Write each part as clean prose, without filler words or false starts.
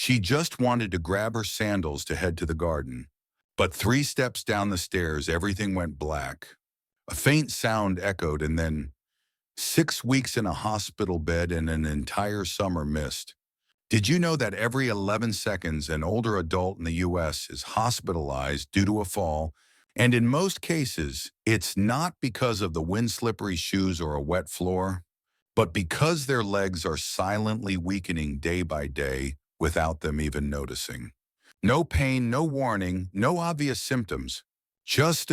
She just wanted to grab her sandals to head to the garden. But 3 steps down the stairs, everything went black. A faint sound echoed, and then 6 weeks in a hospital bed and an entire summer missed. Did you know that every 11 seconds an older adult in the U.S. is hospitalized due to a fall? And in most cases, it's not because of the wind-slippery shoes or a wet floor, but because their legs are silently weakening day by day without them even noticing. No pain, no warning, no obvious symptoms. Just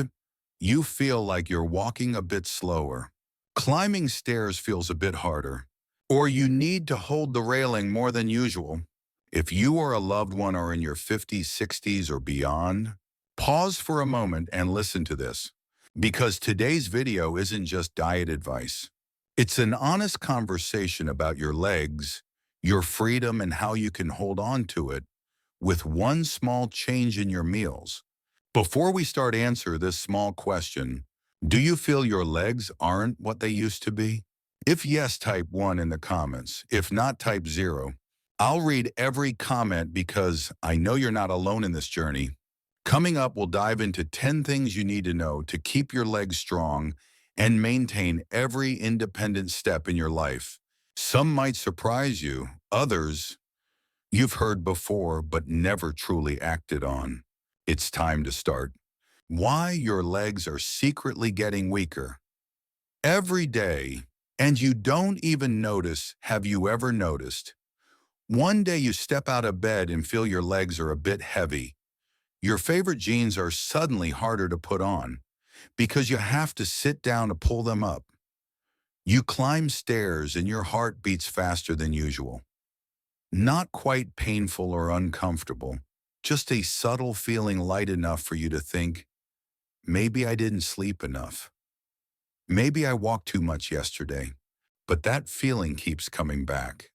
you feel like you're walking a bit slower. Climbing stairs feels a bit harder. Or you need to hold the railing more than usual. If you or a loved one are in your 50s, 60s, or beyond, pause for a moment and listen to this. Because today's video isn't just diet advice. It's an honest conversation about your legs, your freedom, and how you can hold on to it with one small change in your meals. Before we start answer this small question, do you feel your legs aren't what they used to be? If yes, type 1 in the comments. If not, type 0. I'll read every comment because I know you're not alone in this journey. Coming up, we'll dive into 10 things you need to know to keep your legs strong and maintain every independent step in your life. Some might surprise you, others you've heard before but never truly acted on. It's time to start. Why your legs are secretly getting weaker. Every day, and you don't even notice. Have you ever noticed? One day you step out of bed and feel your legs are a bit heavy. Your favorite jeans are suddenly harder to put on because you have to sit down to pull them up. You climb stairs and your heart beats faster than usual. Not quite painful or uncomfortable, just a subtle feeling light enough for you to think, maybe I didn't sleep enough. Maybe I walked too much yesterday. But that feeling keeps coming back.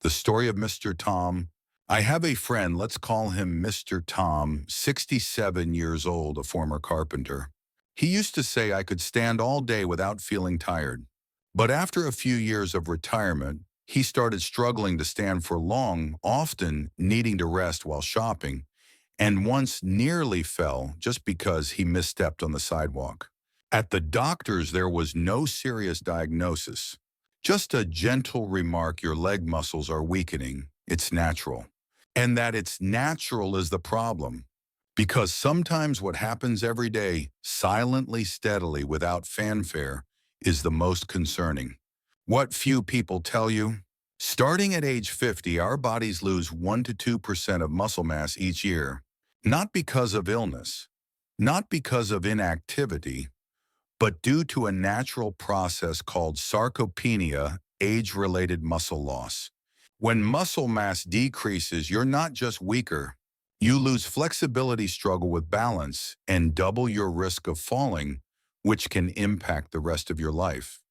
The story of Mr. Tom. I have a friend, let's call him Mr. Tom, 67 years old, a former carpenter. He used to say I could stand all day without feeling tired. But after a few years of retirement, he started struggling to stand for long, often needing to rest while shopping, and once nearly fell just because he misstepped on the sidewalk. At the doctor's, there was no serious diagnosis. Just a gentle remark: your leg muscles are weakening. It's natural. And that it's natural is the problem. Because sometimes what happens every day, silently, steadily, without fanfare, is the most concerning. What few people tell you? Starting at age 50, our bodies lose 1 to 2% of muscle mass each year. Not because of illness, not because of inactivity, but due to a natural process called sarcopenia, age-related muscle loss. When muscle mass decreases, you're not just weaker. You lose flexibility, struggle with balance, and double your risk of falling, which can impact the rest of your life.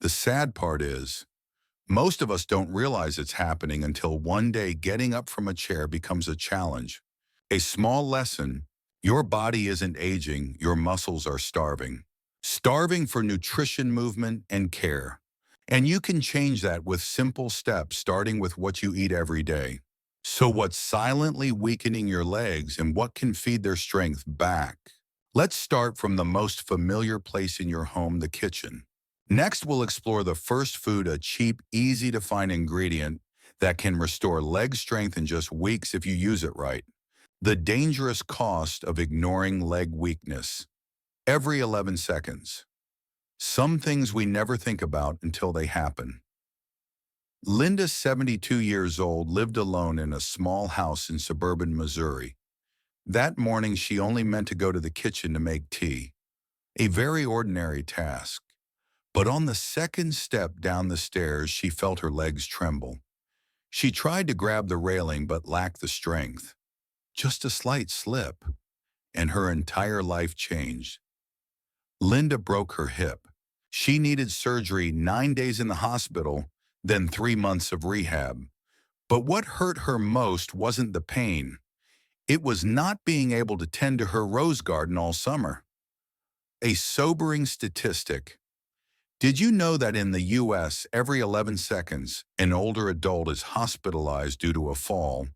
The sad part is, most of us don't realize it's happening until one day getting up from a chair becomes a challenge. A small lesson: your body isn't aging, your muscles are starving. Starving for nutrition, movement, and care. And you can change that with simple steps, starting with what you eat every day. So what's silently weakening your legs and what can feed their strength back? Let's start from the most familiar place in your home, the kitchen. Next, we'll explore the first food, a cheap, easy-to-find ingredient that can restore leg strength in just weeks if you use it right. The dangerous cost of ignoring leg weakness. Every 11 seconds. Some things we never think about until they happen. Linda, 72 years old, lived alone in a small house in suburban Missouri. That morning, she only meant to go to the kitchen to make tea. A very ordinary task. But on the second step down the stairs, she felt her legs tremble. She tried to grab the railing but lacked the strength. Just a slight slip, and her entire life changed. Linda broke her hip. She needed surgery, 9 days in the hospital, then 3 months of rehab. But what hurt her most wasn't the pain. It was not being able to tend to her rose garden all summer. A sobering statistic. Did you know that in the U.S., every 11 seconds, an older adult is hospitalized due to a fall?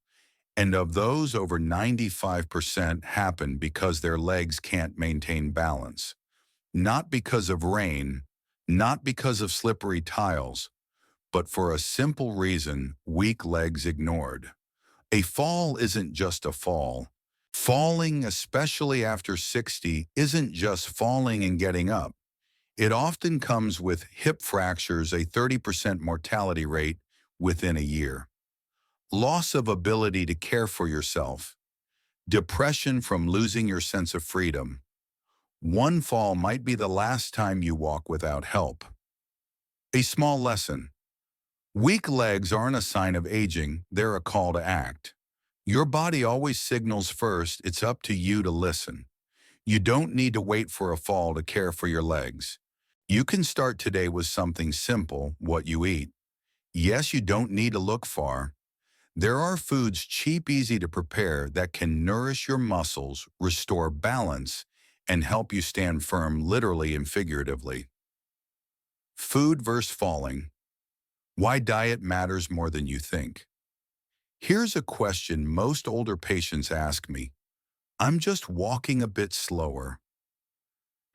And of those, over 95% happen because their legs can't maintain balance. Not because of rain, not because of slippery tiles, but for a simple reason: weak legs ignored. A fall isn't just a fall. Falling, especially after 60, isn't just falling and getting up. It often comes with hip fractures, a 30% mortality rate within a year, loss of ability to care for yourself, depression from losing your sense of freedom. One fall might be the last time you walk without help. A small lesson: weak legs aren't a sign of aging, they're a call to act. Your body always signals first, it's up to you to listen. You don't need to wait for a fall to care for your legs. You can start today with something simple: what you eat. Yes, you don't need to look far. There are foods cheap, easy to prepare that can nourish your muscles, restore balance, and help you stand firm literally and figuratively. Food versus falling. Why diet matters more than you think. Here's a question most older patients ask me: I'm just walking a bit slower.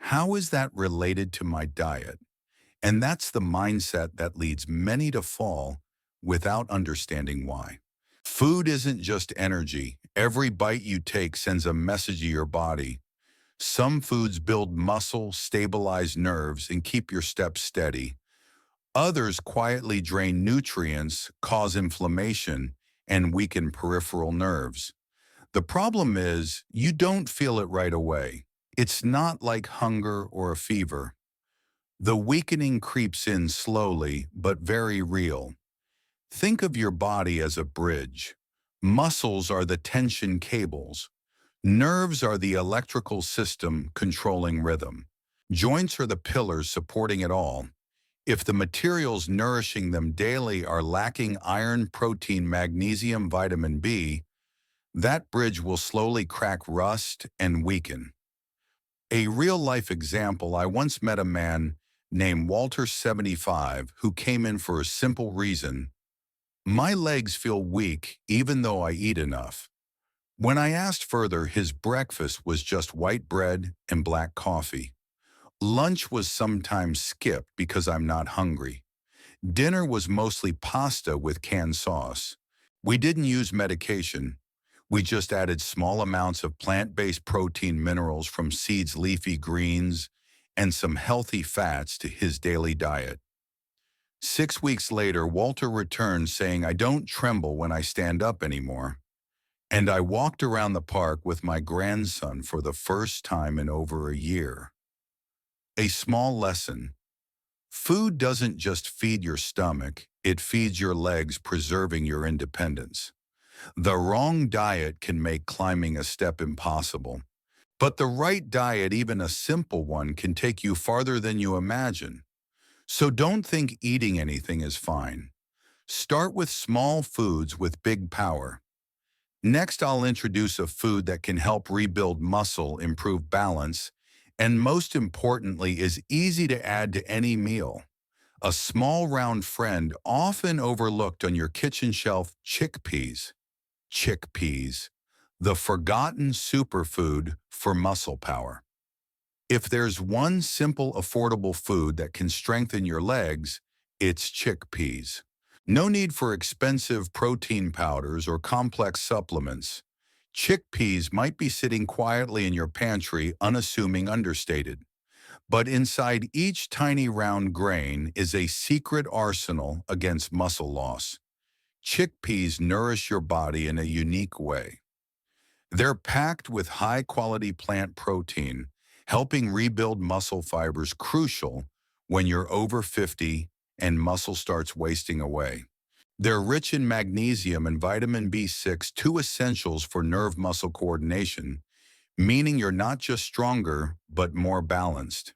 How is that related to my diet? And that's the mindset that leads many to fall without understanding why. Food isn't just energy. Every bite you take sends a message to your body. Some foods build muscle, stabilize nerves, and keep your steps steady. Others quietly drain nutrients, cause inflammation, and weaken peripheral nerves. The problem is, you don't feel it right away. It's not like hunger or a fever. The weakening creeps in slowly, but very real. Think of your body as a bridge. Muscles are the tension cables. Nerves are the electrical system controlling rhythm. Joints are the pillars supporting it all. If the materials nourishing them daily are lacking iron, protein, magnesium, vitamin B, that bridge will slowly crack, rust, and weaken. A real-life example: I once met a man named Walter, 75, who came in for a simple reason: my legs feel weak even though I eat enough. When I asked further, his breakfast was just white bread and black coffee. Lunch was sometimes skipped because I'm not hungry. Dinner was mostly pasta with canned sauce. We didn't use medication. We just added small amounts of plant-based protein, minerals from seeds, leafy greens, and some healthy fats to his daily diet. 6 weeks later, Walter returned saying, I don't tremble when I stand up anymore. And I walked around the park with my grandson for the first time in over a year. A small lesson: food doesn't just feed your stomach, it feeds your legs, preserving your independence. The wrong diet can make climbing a step impossible. But the right diet, even a simple one, can take you farther than you imagine. So don't think eating anything is fine. Start with small foods with big power. Next, I'll introduce a food that can help rebuild muscle, improve balance, and most importantly, is easy to add to any meal. A small round friend often overlooked on your kitchen shelf: chickpeas. Chickpeas, the forgotten superfood for muscle power. If there's one simple, affordable food that can strengthen your legs, it's chickpeas. No need for expensive protein powders or complex supplements. Chickpeas might be sitting quietly in your pantry, unassuming, understated. But inside each tiny round grain is a secret arsenal against muscle loss. Chickpeas nourish your body in a unique way. They're packed with high-quality plant protein, helping rebuild muscle fibers, crucial when you're over 50 and muscle starts wasting away. They're rich in magnesium and vitamin B6, two essentials for nerve-muscle coordination, meaning you're not just stronger, but more balanced.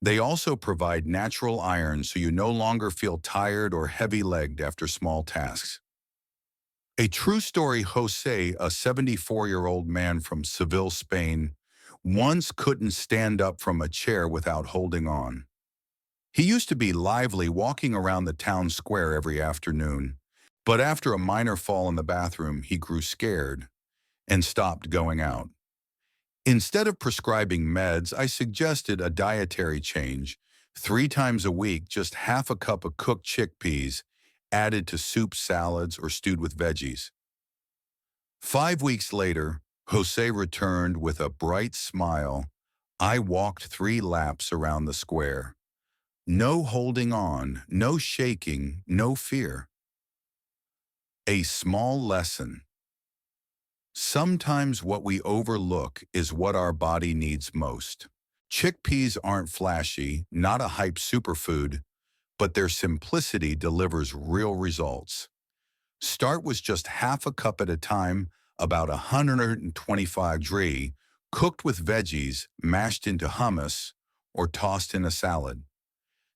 They also provide natural iron, so you no longer feel tired or heavy-legged after small tasks. A true story: Jose, a 74-year-old man from Seville, Spain, once couldn't stand up from a chair without holding on. He used to be lively, walking around the town square every afternoon, But after a minor fall in the bathroom, he grew scared and stopped going out. Instead of prescribing meds, I suggested a dietary change. 3 times a week, just half a cup of cooked chickpeas, added to soup, salads, or stewed with veggies. 5 weeks later, Jose returned with a bright smile. I walked 3 laps around the square. No holding on, no shaking, no fear. A small lesson. Sometimes what we overlook is what our body needs most. Chickpeas aren't flashy, not a hype superfood, but their simplicity delivers real results. Start with just half a cup at a time, about 125 degrees, cooked with veggies, mashed into hummus, or tossed in a salad.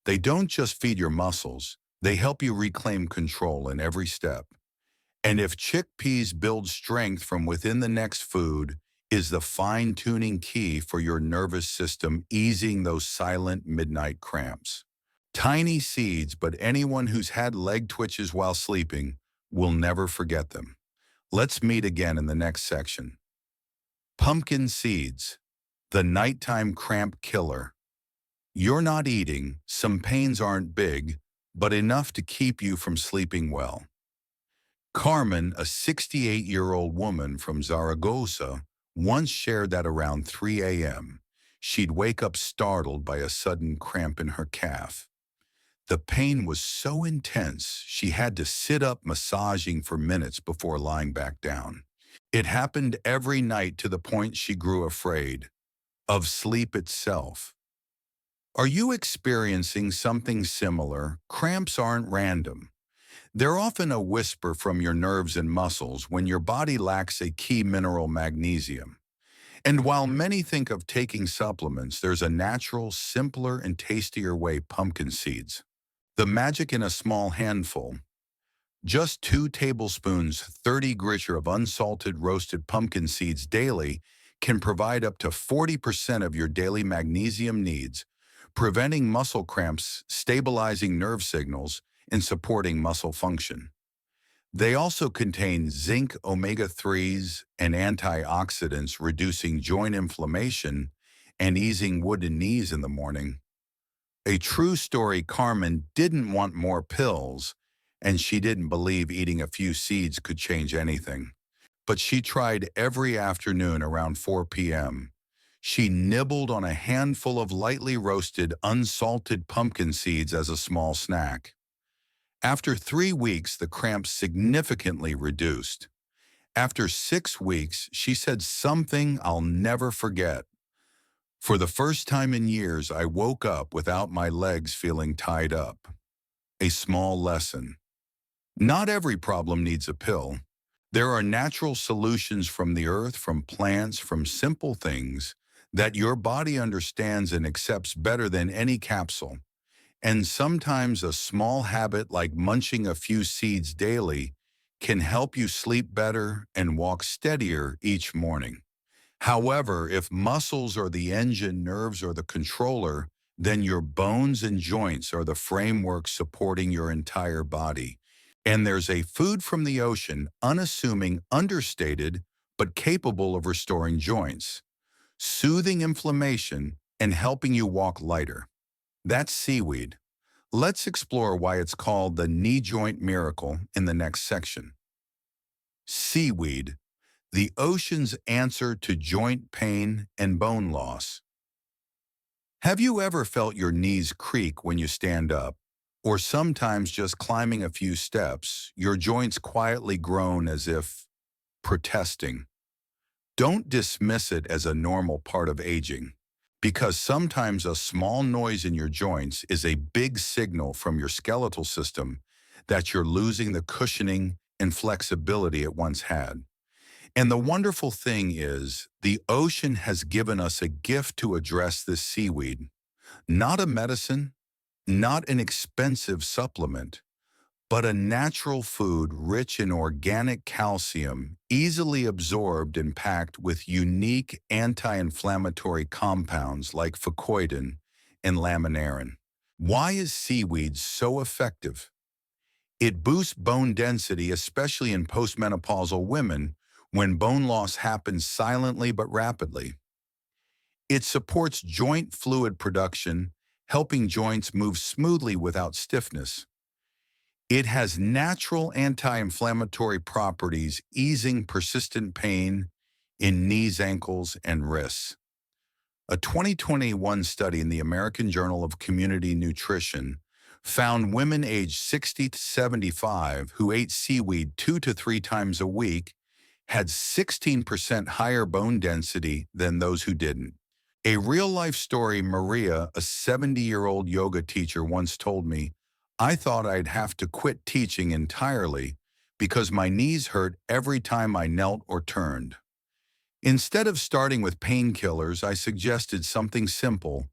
They don't just feed your muscles, they help you reclaim control in every step. And if chickpeas build strength from within, the next food is the fine-tuning key for your nervous system, easing those silent midnight cramps. Tiny seeds, but anyone who's had leg twitches while sleeping will never forget them. Let's meet again in the next section. Pumpkin seeds, the nighttime cramp killer. You're not eating, some pains aren't big, but enough to keep you from sleeping well. Carmen, a 68-year-old woman from Zaragoza, once shared that around 3 a.m., she'd wake up startled by a sudden cramp in her calf. The pain was so intense, she had to sit up massaging for minutes before lying back down. It happened every night to the point she grew afraid of sleep itself. Are you experiencing something similar? Cramps aren't random. They're often a whisper from your nerves and muscles when your body lacks a key mineral, magnesium. And while many think of taking supplements, there's a natural, simpler, and tastier way: pumpkin seeds. The magic in a small handful. Just 2 tablespoons, 30 grams of unsalted roasted pumpkin seeds daily can provide up to 40% of your daily magnesium needs, preventing muscle cramps, stabilizing nerve signals, and supporting muscle function. They also contain zinc, omega-3s, and antioxidants, reducing joint inflammation and easing wooden knees in the morning. A true story: Carmen didn't want more pills, and she didn't believe eating a few seeds could change anything. But she tried every afternoon around 4 p.m. She nibbled on a handful of lightly roasted, unsalted pumpkin seeds as a small snack. After 3 weeks, the cramps significantly reduced. After 6 weeks, she said something I'll never forget. For the first time in years, I woke up without my legs feeling tied up. A small lesson. Not every problem needs a pill. There are natural solutions from the earth, from plants, from simple things that your body understands and accepts better than any capsule. And sometimes a small habit like munching a few seeds daily can help you sleep better and walk steadier each morning. However, if muscles are the engine, nerves are the controller, then your bones and joints are the framework supporting your entire body. And there's a food from the ocean, unassuming, understated, but capable of restoring joints, soothing inflammation, and helping you walk lighter. That's seaweed. Let's explore why it's called the knee joint miracle in the next section. Seaweed, the ocean's answer to joint pain and bone loss. Have you ever felt your knees creak when you stand up? Or sometimes just climbing a few steps, your joints quietly groan as if protesting? Don't dismiss it as a normal part of aging, because sometimes a small noise in your joints is a big signal from your skeletal system that you're losing the cushioning and flexibility it once had. And the wonderful thing is, the ocean has given us a gift to address this: seaweed. Not a medicine, not an expensive supplement, but a natural food rich in organic calcium, easily absorbed and packed with unique anti-inflammatory compounds like fucoidan and laminarin. Why is seaweed so effective? It boosts bone density, especially in postmenopausal women, when bone loss happens silently but rapidly. It supports joint fluid production, helping joints move smoothly without stiffness. It has natural anti-inflammatory properties, easing persistent pain in knees, ankles, and wrists. A 2021 study in the American Journal of Community Nutrition found women aged 60 to 75 who ate seaweed 2 to 3 times a week had 16% higher bone density than those who didn't. A real-life story: Maria, a 70-year-old yoga teacher, once told me, "I thought I'd have to quit teaching entirely because my knees hurt every time I knelt or turned. Instead of starting with painkillers, I suggested something simple.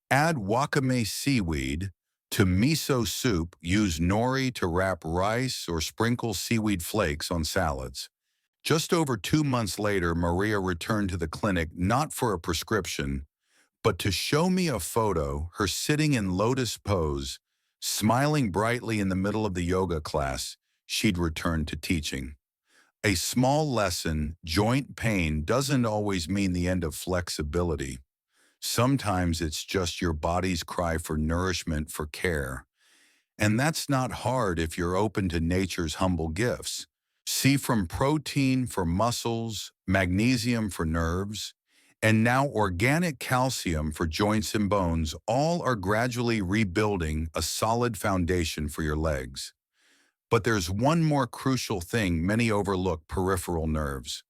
Add wakame seaweed to miso soup, use nori to wrap rice, or sprinkle seaweed flakes on salads." Just over 2 months later, Maria returned to the clinic not for a prescription, but to show me a photo, her sitting in lotus pose, smiling brightly in the middle of the yoga class she'd returned to teaching. A small lesson: joint pain doesn't always mean the end of flexibility. Sometimes it's just your body's cry for nourishment, for care. And that's not hard if you're open to nature's humble gifts. See from protein for muscles, magnesium for nerves, and now organic calcium for joints and bones, all are gradually rebuilding a solid foundation for your legs. But there's one more crucial thing many overlook: peripheral nerves.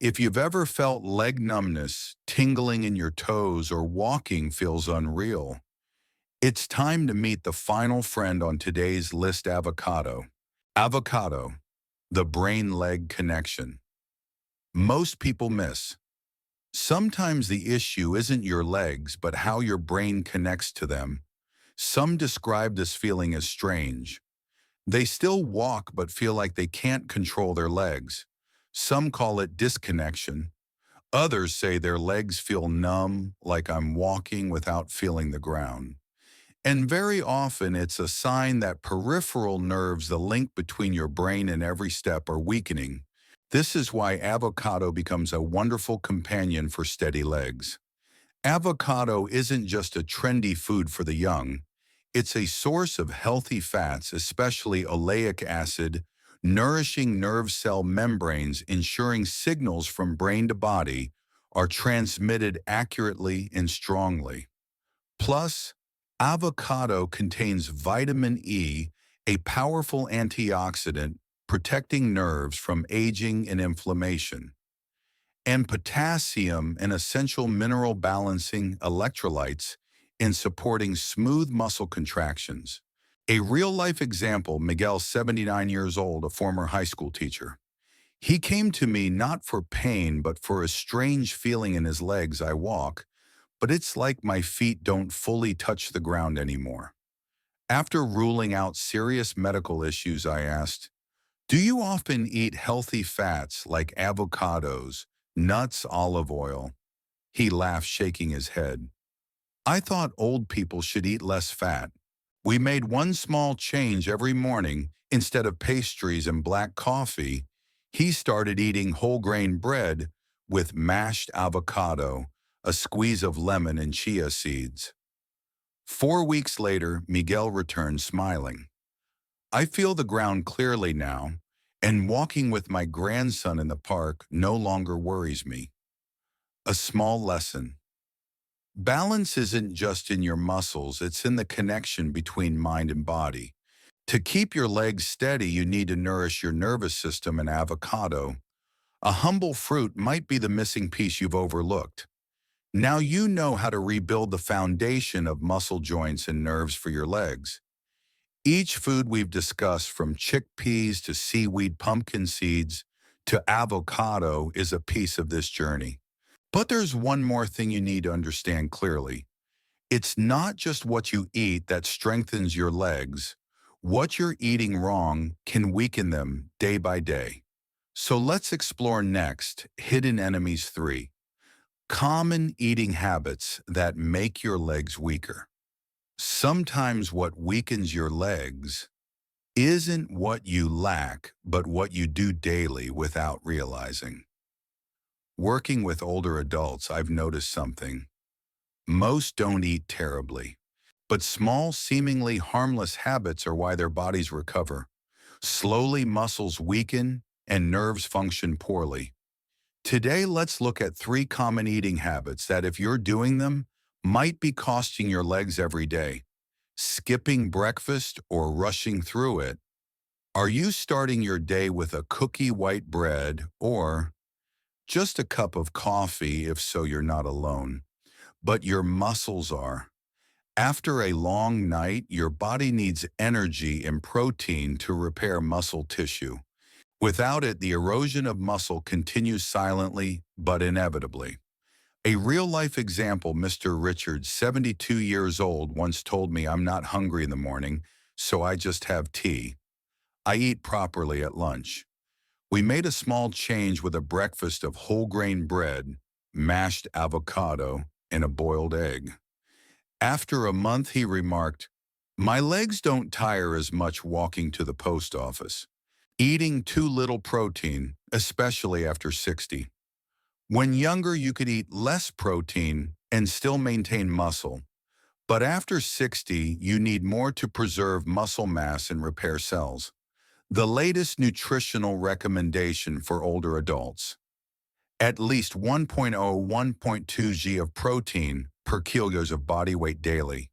If you've ever felt leg numbness, tingling in your toes, or walking feels unreal, it's time to meet the final friend on today's list: avocado. Avocado, the brain-leg connection. Most people miss. Sometimes the issue isn't your legs, but how your brain connects to them. Some describe this feeling as strange. They still walk but feel like they can't control their legs. Some call it disconnection. Others say their legs feel numb, like I'm walking without feeling the ground. And very often it's a sign that peripheral nerves, the link between your brain and every step, are weakening. This is why avocado becomes a wonderful companion for steady legs. Avocado isn't just a trendy food for the young. It's a source of healthy fats, especially oleic acid, nourishing nerve cell membranes, ensuring signals from brain to body are transmitted accurately and strongly. Plus, avocado contains vitamin E, a powerful antioxidant protecting nerves from aging and inflammation, and potassium, an essential mineral balancing electrolytes in supporting smooth muscle contractions. A real-life example: Miguel, 79 years old, a former high school teacher. He came to me not for pain, but for a strange feeling in his legs. "I walk, but it's like my feet don't fully touch the ground anymore." After ruling out serious medical issues, I asked, "Do you often eat healthy fats like avocados, nuts, olive oil?" He laughed, shaking his head. "I thought old people should eat less fat." We made one small change: every morning, instead of pastries and black coffee, he started eating whole grain bread with mashed avocado, a squeeze of lemon, and chia seeds. 4 weeks later, Miguel returned smiling. "I feel the ground clearly now, and walking with my grandson in the park no longer worries me." A small lesson: balance isn't just in your muscles, it's in the connection between mind and body. To keep your legs steady, you need to nourish your nervous system, and avocado, a humble fruit, might be the missing piece you've overlooked. Now you know how to rebuild the foundation of muscle, joints, and nerves for your legs. Each food we've discussed, from chickpeas to seaweed, pumpkin seeds to avocado, is a piece of this journey. But there's one more thing you need to understand clearly. It's not just what you eat that strengthens your legs. What you're eating wrong can weaken them day by day. So let's explore next: Hidden Enemies 3. Common eating habits that make your legs weaker. Sometimes what weakens your legs isn't what you lack, but what you do daily without realizing. Working with older adults, I've noticed something. Most don't eat terribly, but small, seemingly harmless habits are why their bodies recover. Slowly, muscles weaken and nerves function poorly. Today, let's look at 3 common eating habits that, if you're doing them, might be costing your legs every day. Skipping breakfast or rushing through it. Are you starting your day with a cookie white bread or just a cup of coffee, if so you're not alone? But your muscles are. After a long night, your body needs energy and protein to repair muscle tissue. Without it, the erosion of muscle continues silently but inevitably. A real-life example, Mr. Richards, 72 years old, once told me, "I'm not hungry in the morning, so I just have tea. I eat properly at lunch." We made a small change with a breakfast of whole grain bread, mashed avocado, and a boiled egg. After a month, he remarked, "My legs don't tire as much walking to the post office." Eating too little protein, especially after 60. When younger, you could eat less protein and still maintain muscle. But after 60, you need more to preserve muscle mass and repair cells. The latest nutritional recommendation for older adults: at least 1.0–1.2 g of protein per kilos of body weight daily.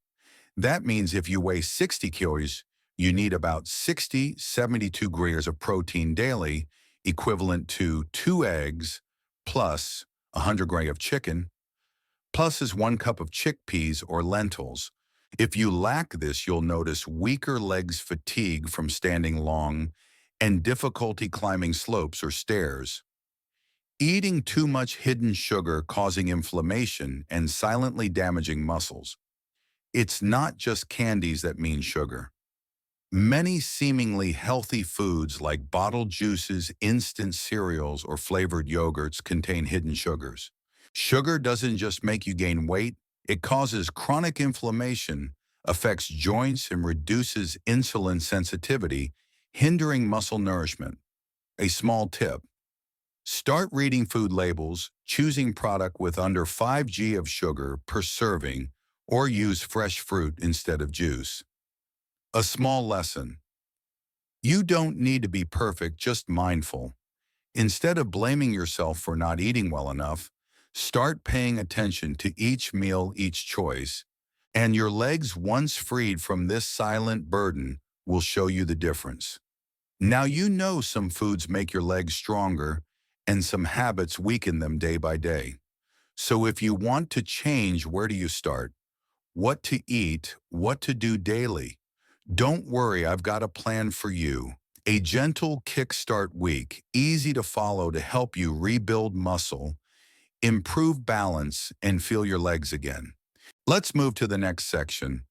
That means if you weigh 60 kilos, you need about 60–72 grams of protein daily, equivalent to 2 eggs plus 100 grams of chicken, plus is 1 cup of chickpeas or lentils. If you lack this, you'll notice weaker legs, fatigue from standing long, and difficulty climbing slopes or stairs. Eating too much hidden sugar causing inflammation and silently damaging muscles. It's not just candies that mean sugar. Many seemingly healthy foods like bottled juices, instant cereals, or flavored yogurts contain hidden sugars. Sugar doesn't just make you gain weight, it causes chronic inflammation, affects joints, and reduces insulin sensitivity, hindering muscle nourishment. A small tip: start reading food labels, choosing product with under 5 g of sugar per serving, or use fresh fruit instead of juice. A small lesson: you don't need to be perfect, just mindful. Instead of blaming yourself for not eating well enough, start paying attention to each meal, each choice, and your legs, once freed from this silent burden, will show you the difference. Now you know some foods make your legs stronger and some habits weaken them day by day. So if you want to change, where do you start? What to eat, what to do daily? Don't worry, I've got a plan for you. A gentle kickstart week, easy to follow, to help you rebuild muscle, improve balance, and feel your legs again. Let's move to the next section.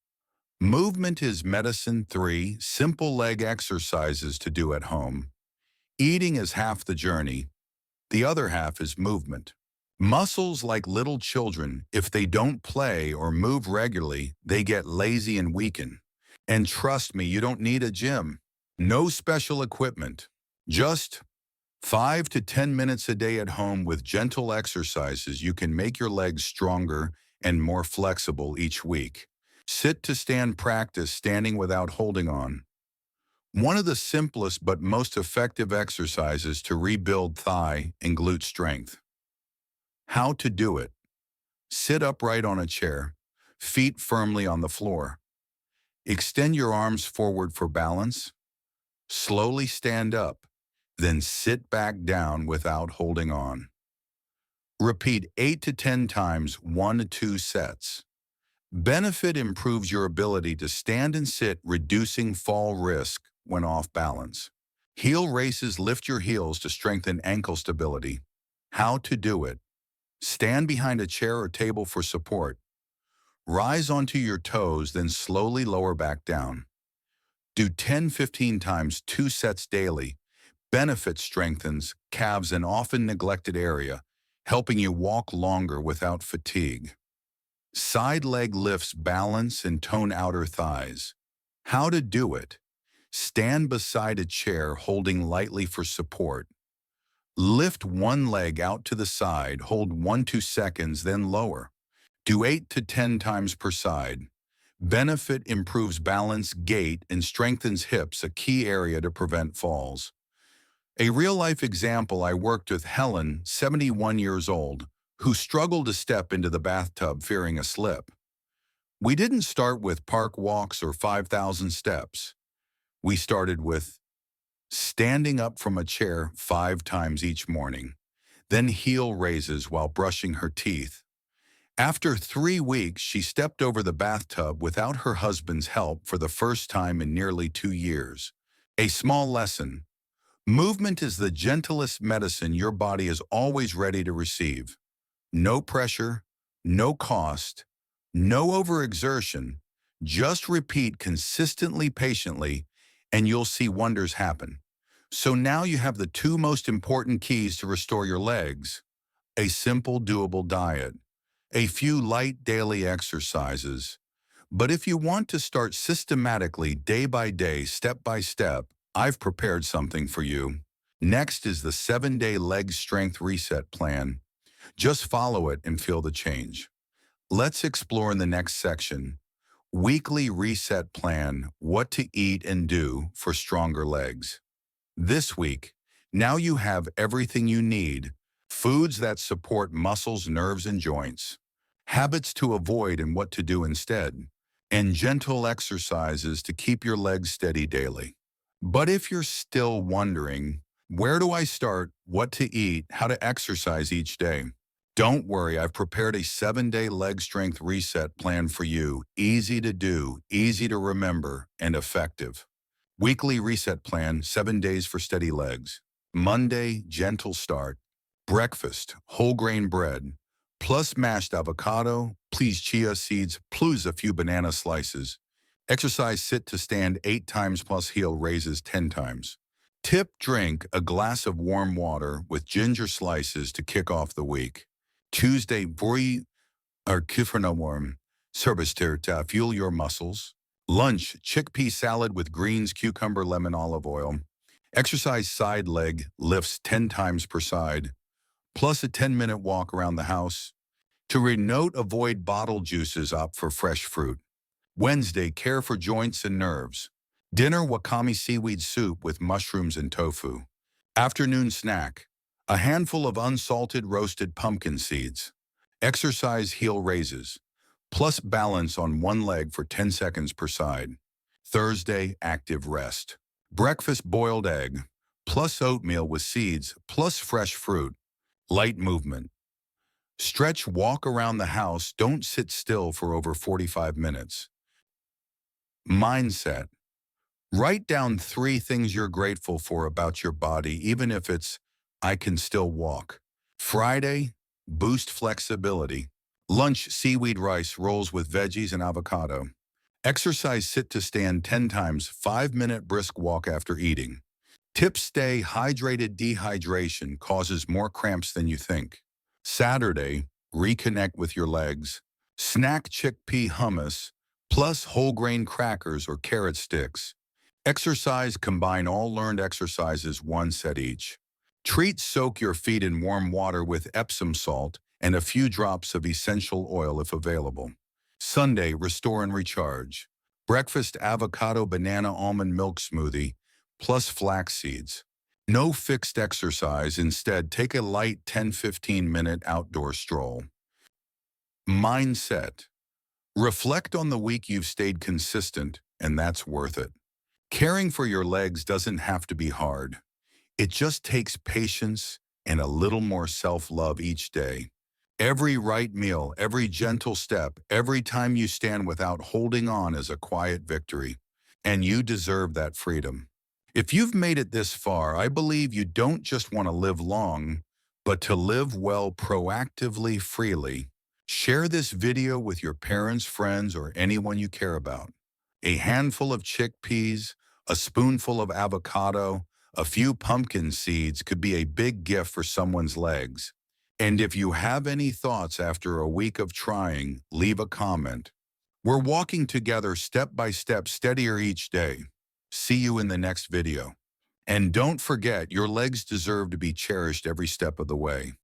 Movement is medicine. 3 simple leg exercises to do at home. Eating is half the journey. The other half is movement. Muscles, like little children, if they don't play or move regularly, they get lazy and weaken. And trust me, you don't need a gym. No special equipment. Just 5 to 10 minutes a day at home with gentle exercises. You can make your legs stronger and more flexible each week. Sit to stand practice, standing without holding on. One of the simplest but most effective exercises to rebuild thigh and glute strength. How to do it: sit upright on a chair, feet firmly on the floor. Extend your arms forward for balance. Slowly stand up, then sit back down without holding on. Repeat 8 to 10 times, 1 to 2 sets. Benefit: improves your ability to stand and sit, reducing fall risk when off balance. Heel races: lift your heels to strengthen ankle stability. How to do it: stand behind a chair or table for support. Rise onto your toes, then slowly lower back down. Do 10–15 times, 2 sets daily. Benefit: strengthens calves, an often neglected area, helping you walk longer without fatigue. Side leg lifts: balance and tone outer thighs. How to do it: Stand beside a chair holding lightly for support. Lift one leg out to the side, hold 1 to 2 seconds, then lower. Do 8 to 10 times per side. Benefit improves balance, gait, and strengthens hips, a key area to prevent falls. A real-life example, I worked with Helen, 71 years old, who struggled to step into the bathtub fearing a slip. We didn't start with park walks or 5,000 steps. We started with standing up from a chair 5 times each morning, then heel raises while brushing her teeth. After 3 weeks, she stepped over the bathtub without her husband's help for the first time in nearly 2 years. A small lesson. Movement is the gentlest medicine your body is always ready to receive. No pressure, no cost, no overexertion. Just repeat consistently, patiently, and you'll see wonders happen. So now you have the 2 most important keys to restore your legs. A simple, doable diet. A few light daily exercises. But if you want to start systematically, day by day, step by step, I've prepared something for you. Next is the 7-day leg strength reset plan. Just follow it and feel the change. Let's explore in the next section. Weekly reset plan, what to eat and do for stronger legs. This week, now you have everything you need. Foods that support muscles, nerves, and joints. Habits to avoid and what to do instead. And gentle exercises to keep your legs steady daily. But if you're still wondering, where do I start, what to eat, how to exercise each day? Don't worry, I've prepared a 7-day leg strength reset plan for you. Easy to do, easy to remember, and effective. Weekly reset plan, 7 days for steady legs. Monday, gentle start. Breakfast, whole grain bread, plus mashed avocado, please chia seeds, plus a few banana slices. Exercise sit to stand 8 times plus heel raises 10 times. Tip, drink a glass of warm water with ginger slices to kick off the week. Tuesday, brie or kiffernaworm, service to fuel your muscles. Lunch, chickpea salad with greens, cucumber, lemon, olive oil. Exercise side leg lifts 10 times per side, plus a 10-minute walk around the house. To note, avoid bottled juices, opt for fresh fruit. Wednesday, care for joints and nerves. Dinner, wakame seaweed soup with mushrooms and tofu. Afternoon snack, a handful of unsalted roasted pumpkin seeds. Exercise heel raises, plus balance on one leg for 10 seconds per side. Thursday, active rest. Breakfast, boiled egg, plus oatmeal with seeds, plus fresh fruit. Light movement. Stretch, walk around the house, don't sit still for over 45 minutes. Mindset. Write down 3 things you're grateful for about your body, even if it's, I can still walk. Friday, boost flexibility. Lunch, seaweed rice rolls with veggies and avocado. Exercise sit to stand 10 times, 5-minute brisk walk after eating. Tips, stay hydrated. Dehydration causes more cramps than you think. Saturday, reconnect with your legs. Snack, chickpea hummus, plus whole grain crackers or carrot sticks. Exercise, combine all learned exercises, 1 set each. Treat, soak your feet in warm water with Epsom salt and a few drops of essential oil if available. Sunday, restore and recharge. Breakfast, avocado, banana, almond milk smoothie, plus flax seeds. No fixed exercise, instead take a light 10-15-minute outdoor stroll. Mindset. Reflect on the week you've stayed consistent, and that's worth it. Caring for your legs doesn't have to be hard. It just takes patience and a little more self-love each day. Every right meal, every gentle step, every time you stand without holding on is a quiet victory. And you deserve that freedom. If you've made it this far, I believe you don't just want to live long, but to live well, proactively, freely. Share this video with your parents, friends, or anyone you care about. A handful of chickpeas, a spoonful of avocado, a few pumpkin seeds could be a big gift for someone's legs. And if you have any thoughts after a week of trying, leave a comment. We're walking together step by step, steadier each day. See you in the next video. And don't forget, your legs deserve to be cherished every step of the way.